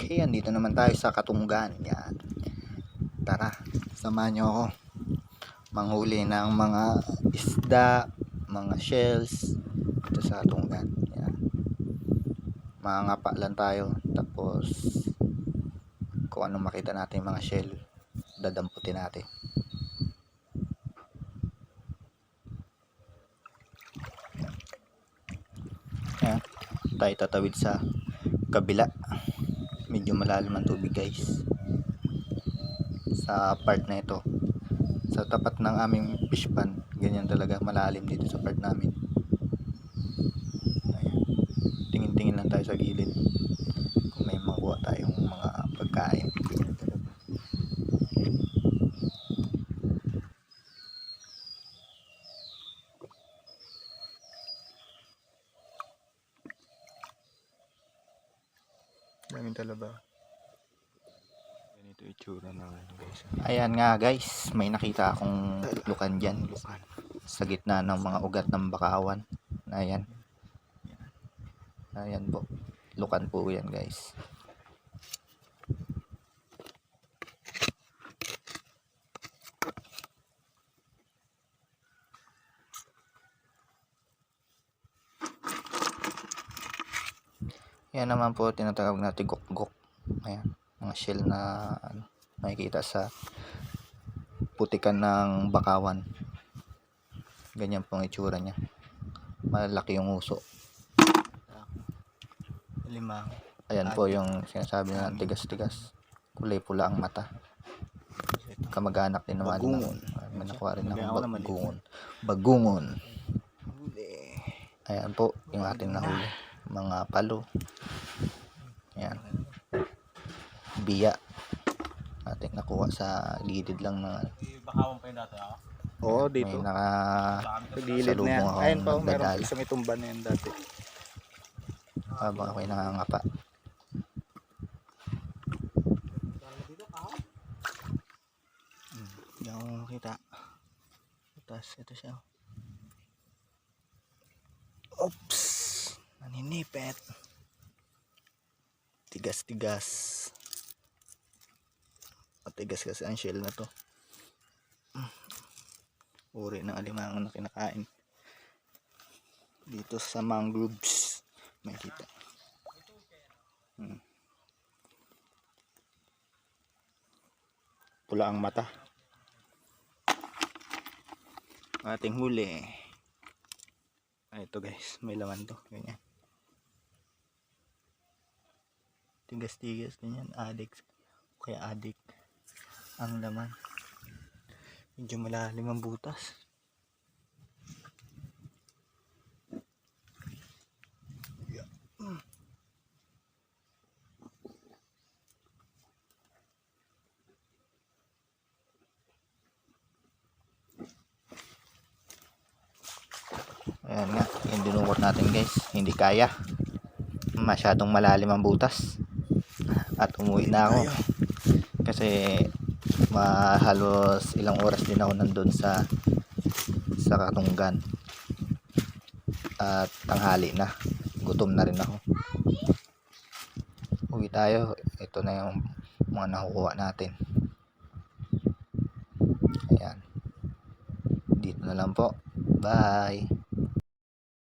Okay, andito naman tayo sa Katunggan. Yan. Tara, samahan nyo ako manghuli ng mga isda, mga shells dito sa Katunggan. Yan. Mangangapa lang tayo, tapos kung anong makita natin mga shell, dadamputin natin. Yan. Tayo tatawid sa kabila. Medyo malalim ang tubig, guys, sa part na ito. Sa tapat ng aming fish pond, ganyan talaga, malalim dito sa part namin. Ayan. Tingin-tingin lang tayo sa gilid kung may makuha tayong mga pagkain. Daming talaba. Ganito itsura na guys. Ayan nga, guys, may nakita akong lukan dyan sa gitna ng mga ugat ng bakawan. Ayan. Ayan po, lukan po yan, guys. Yan naman po tinatawag natin gok-gok. Ayan, mga shell na makikita sa putikan ng bakawan. Ganyan pong itsura niya. Malaki yung uso. Limang. Ayan po yung sinasabi na tigas-tigas. Kulay pula ang mata. Kamag-anak din naman Bagungon. may nakuha rin akong bagungon. Ayan po yung ating nahuli. Mga palo. Ayan. Biya. Ating nakuha sa gilid lang na. Bakawan pa yung dati ako. Oo, dito. May Gilid na yan. Ayun pa, meron sa may tumba na yan dati. habang ako'y nangangapa. Hindi ako makita. Tapos ito siya. Oops! Naninipet. Tigas-tigas. Matigas kasi ang shell na to. Uri ng alimango na kinakain. Dito sa mangroves makikita. Pula ang mata. Ating huli. Ito, guys, may laman to. Ganyan. Tigas-tigas, ganyan. Adik. Kaya adik ang laman. Medyo malalim ang butas. Ayan nga, yung dinukot natin, guys, hindi kaya, masyadong malalim ang butas at umuwi na ako kasi halos ilang oras din ako nandun sa Katunggan at tanghali na, gutom na rin ako. Uwi tayo. Ito na yung mga nakukuha natin. Ayan, dito na lang po, bye.